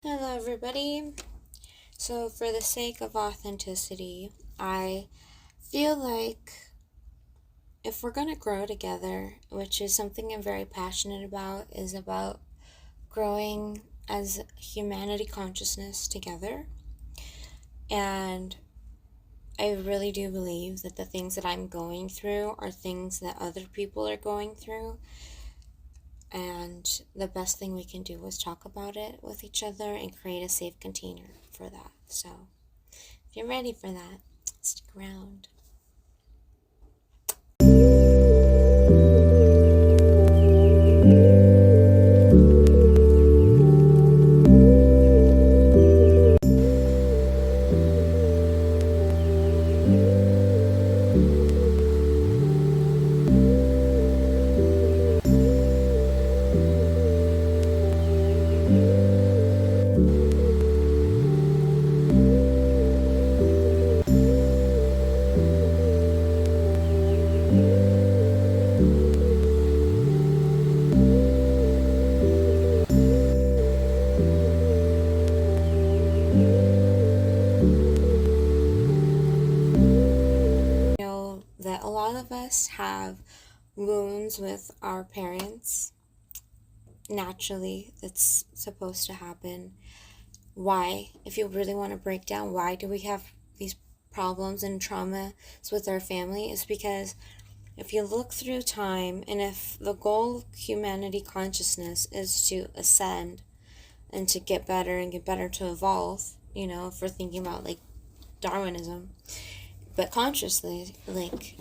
Hello, everybody. So, for the sake of authenticity, I feel like if we're going to grow together, which is something I'm very passionate about, is about growing as humanity consciousness together. And I really do believe that the things that I'm going through are things that other people are going through. And the best thing we can do is talk about it with each other and create a safe container for that. So, if you're ready for that, stick around. That a lot of us have wounds with our parents. Naturally, that's supposed to happen. Why? If you really want to break down why do we have these problems and traumas with our family, is because if you look through time, and if the goal of humanity consciousness is to ascend and to get better and get better, to evolve, if we're thinking about like Darwinism, but consciously, like,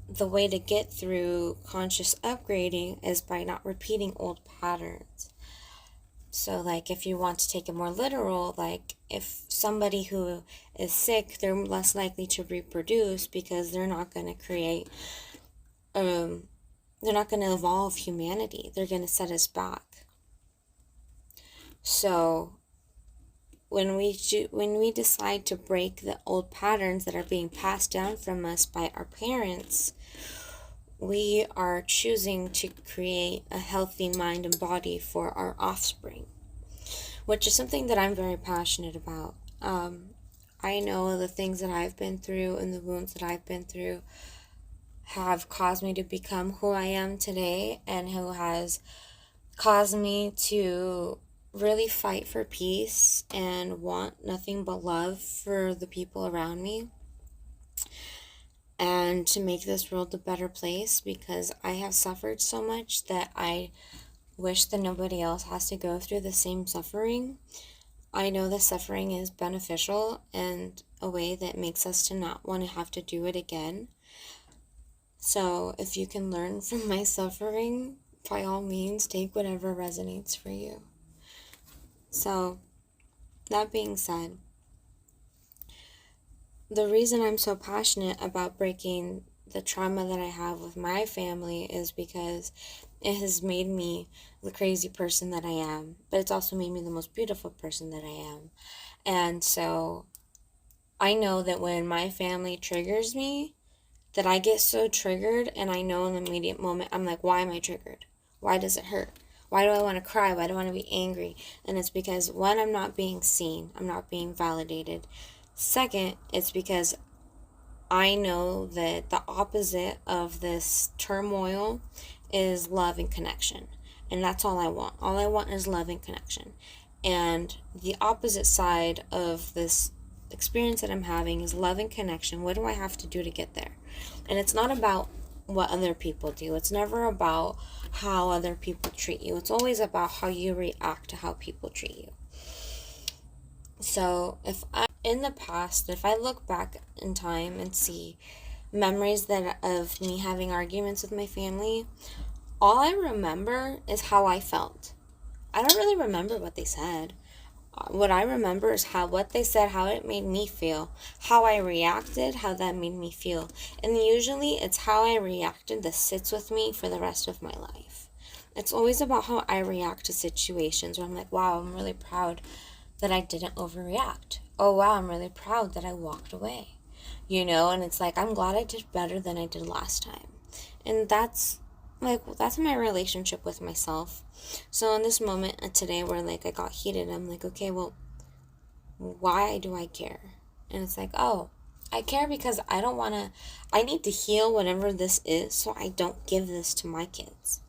the way to get through conscious upgrading is by not repeating old patterns. So, like, if you want to take it more literal, like, if somebody who is sick, they're less likely to reproduce because they're not going to create, they're not going to evolve humanity. They're going to set us back. So, when we decide to break the old patterns that are being passed down from us by our parents, we are choosing to create a healthy mind and body for our offspring, which is something that I'm very passionate about. I know the things that I've been through and the wounds that I've been through have caused me to become who I am today, and who has caused me to really fight for peace and want nothing but love for the people around me, and to make this world a better place, because I have suffered so much that I wish that nobody else has to go through the same suffering. I know the suffering is beneficial and a way that makes us to not want to have to do it again. So if you can learn from my suffering, by all means, take whatever resonates for you. So, that being said, the reason I'm so passionate about breaking the trauma that I have with my family is because it has made me the crazy person that I am, but it's also made me the most beautiful person that I am. And so I know that when my family triggers me, that I get so triggered, and I know in the immediate moment, I'm like, why am I triggered? Why does it hurt? Why do I want to cry? Why do I want to be angry? And it's because, one, I'm not being seen. I'm not being validated. Second, it's because I know that the opposite of this turmoil is love and connection. And that's all I want. All I want is love and connection. And the opposite side of this experience that I'm having is love and connection. What do I have to do to get there? And it's not about what other people do. It's never about how other people treat you. It's always about how you react to how people treat you. So in the past, if I look back in time and see memories of me having arguments with my family, all I remember is how I felt. I don't really remember what they said. What I remember is what they said, how it made me feel, how I reacted, how that made me feel. And usually it's how I reacted that sits with me for the rest of my life. It's always about how I react to situations where I'm like, wow, I'm really proud that I didn't overreact. Oh, wow, I'm really proud that I walked away. And it's like, I'm glad I did better than I did last time. And that's like, that's my relationship with myself. So in this moment today where, like, I got heated, I'm like, okay, well, why do I care? And it's like, oh, I care because I need to heal whatever this is so I don't give this to my kids.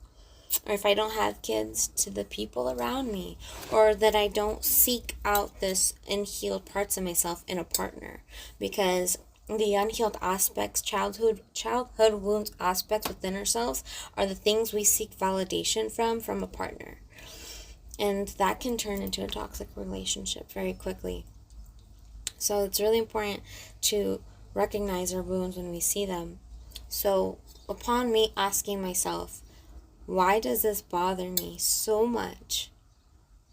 Or if I don't have kids, to the people around me. Or that I don't seek out this unhealed parts of myself in a partner. Because the unhealed aspects, childhood wounds aspects within ourselves are the things we seek validation from a partner. And that can turn into a toxic relationship very quickly. So it's really important to recognize our wounds when we see them. So upon me asking myself, why does this bother me so much?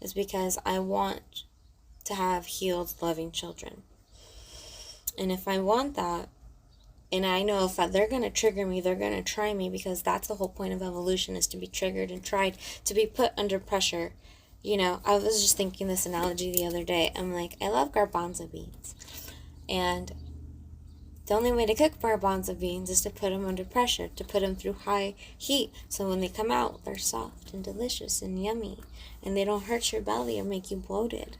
Is because I want to have healed, loving children. And if I want that, and I know if they're going to trigger me, they're going to try me, because that's the whole point of evolution, is to be triggered and tried, to be put under pressure. You know, I was just thinking this analogy the other day. I'm like, I love garbanzo beans. And the only way to cook garbanzo beans is to put them under pressure, to put them through high heat. So when they come out, they're soft and delicious and yummy. And they don't hurt your belly or make you bloated.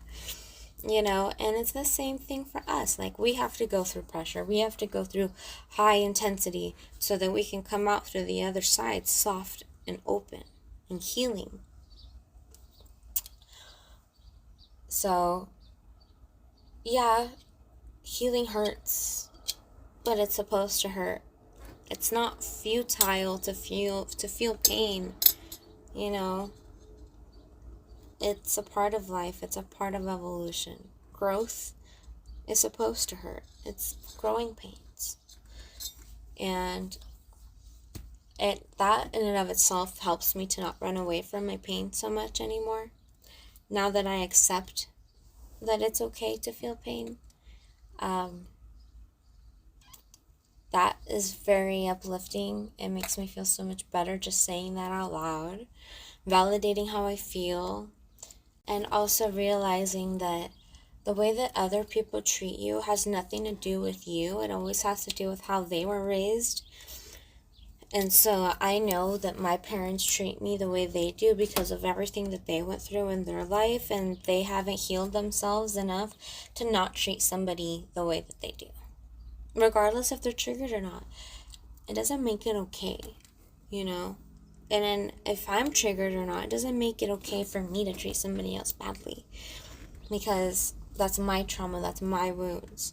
You know, and it's the same thing for us. Like, we have to go through pressure. We have to go through high intensity so that we can come out through the other side soft and open and healing. So, yeah, healing hurts, but it's supposed to hurt. It's not futile to feel pain, you know. It's a part of life. It's a part of evolution. Growth is supposed to hurt. It's growing pains. And that in and of itself helps me to not run away from my pain so much anymore. Now that I accept that it's okay to feel pain, that is very uplifting. It makes me feel so much better just saying that out loud, validating how I feel, and also realizing that the way that other people treat you has nothing to do with you. It always has to do with how they were raised. And so I know that my parents treat me the way they do because of everything that they went through in their life, and they haven't healed themselves enough to not treat somebody the way that they do. Regardless if they're triggered or not. It doesn't make it okay, you know? And then if I'm triggered or not, it doesn't make it okay for me to treat somebody else badly. Because that's my trauma, that's my wounds.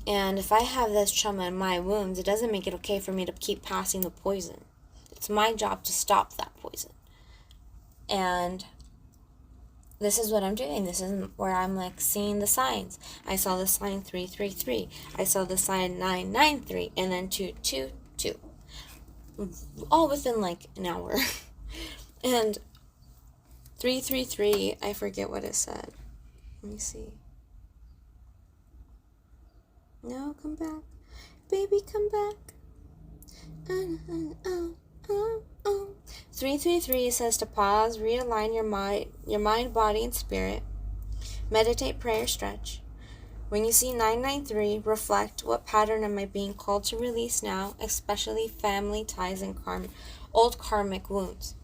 And if I have this trauma and my wounds, it doesn't make it okay for me to keep passing the poison. It's my job to stop that poison. And this is what I'm doing. This is where I'm like seeing the signs. I saw the sign 333. I saw the sign 993, and then 222. All within like an hour. And 333, I forget what it said. Let me see. No, come back. Baby, come back. 333 says to pause, realign your mind, body, and spirit. Meditate, pray, or stretch. When you see 993, reflect, what pattern am I being called to release now, especially family ties and old karmic wounds.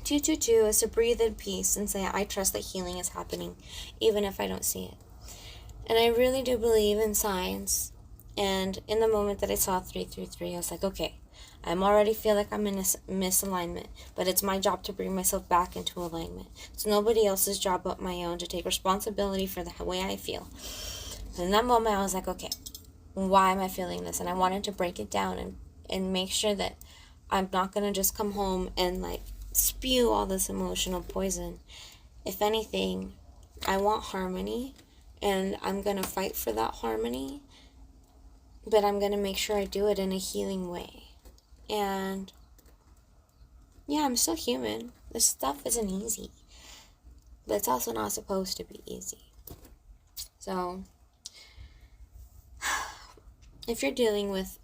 222 is to breathe in peace and say, I trust that healing is happening, even if I don't see it. And I really do believe in signs. And in the moment that I saw 333, I was like, okay, I already feel like I'm in a misalignment, but it's my job to bring myself back into alignment. It's nobody else's job but my own to take responsibility for the way I feel. And in that moment, I was like, okay, why am I feeling this? And I wanted to break it down and make sure that I'm not going to just come home and like spew all this emotional poison. If anything, I want harmony, and I'm going to fight for that harmony, but I'm going to make sure I do it in a healing way. And yeah, I'm still human. This stuff isn't easy, but it's also not supposed to be easy. So if you're dealing with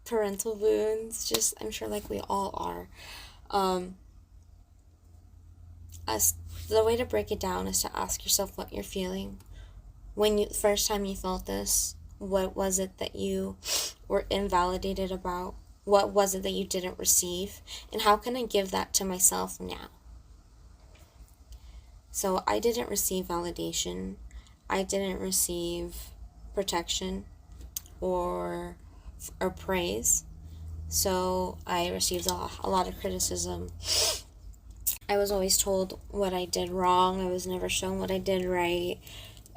parental wounds, I'm sure like we all are, the way to break it down is to ask yourself what you're feeling. When the first time you felt this, what was it that you were invalidated about? what was it that you didn't receive, and how can I give that to myself now? So I didn't receive validation. I didn't receive protection or praise. So I received a lot of criticism. I was always told what I did wrong. I was never shown what I did right.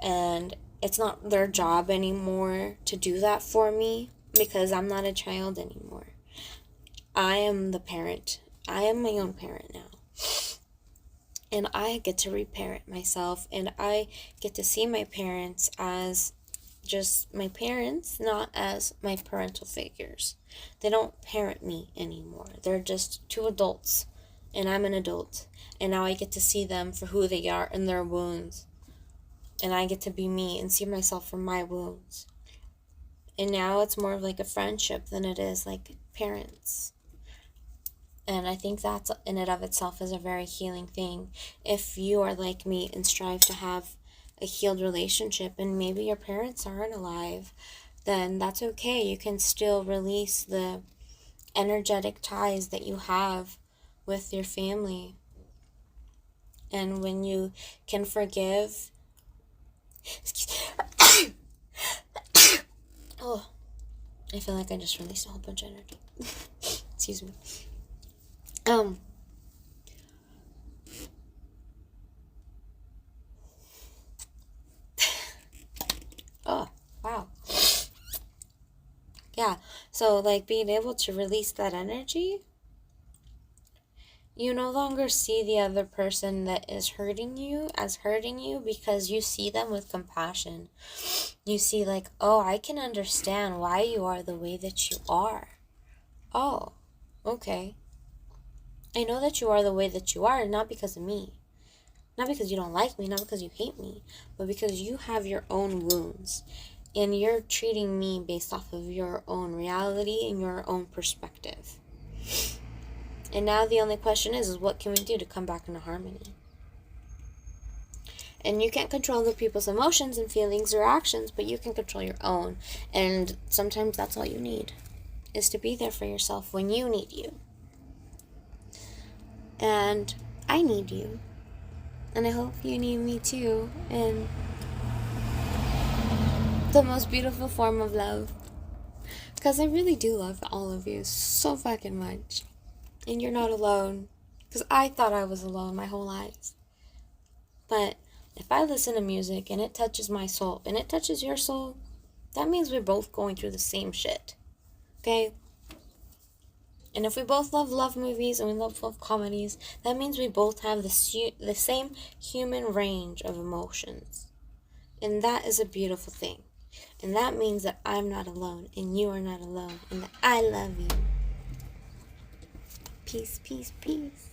And it's not their job anymore to do that for me because I'm not a child anymore. I am the parent. I am my own parent now. And I get to reparent myself, and I get to see my parents as just my parents, not as my parental figures. They don't parent me anymore. They're just two adults, and I'm an adult. And now I get to see them for who they are and their wounds. And I get to be me and see myself for my wounds. And now it's more of like a friendship than it is like parents. And I think that's in and of itself is a very healing thing. If you are like me and strive to have a healed relationship and maybe your parents aren't alive, then that's okay. You can still release the energetic ties that you have with your family. And when you can forgive... Oh, I feel like I just released a whole bunch of energy. Excuse me. Oh, wow. Yeah, so like being able to release that energy, you no longer see the other person that is hurting you as hurting you because you see them with compassion. You see like, oh, I can understand why you are the way that you are. Oh, okay. I know that you are the way that you are, not because of me. Not because you don't like me, not because you hate me, but because you have your own wounds. And you're treating me based off of your own reality and your own perspective. And now the only question is what can we do to come back into harmony? And you can't control other people's emotions and feelings or actions, but you can control your own. And sometimes that's all you need, is to be there for yourself when you need you. And I need you. And I hope you need me too. And the most beautiful form of love. Because I really do love all of you so fucking much. And you're not alone. Because I thought I was alone my whole life. But if I listen to music and it touches my soul and it touches your soul, that means we're both going through the same shit. Okay? And if we both love movies and we love comedies, that means we both have the same human range of emotions. And that is a beautiful thing. And that means that I'm not alone and you are not alone and that I love you. Peace, peace, peace.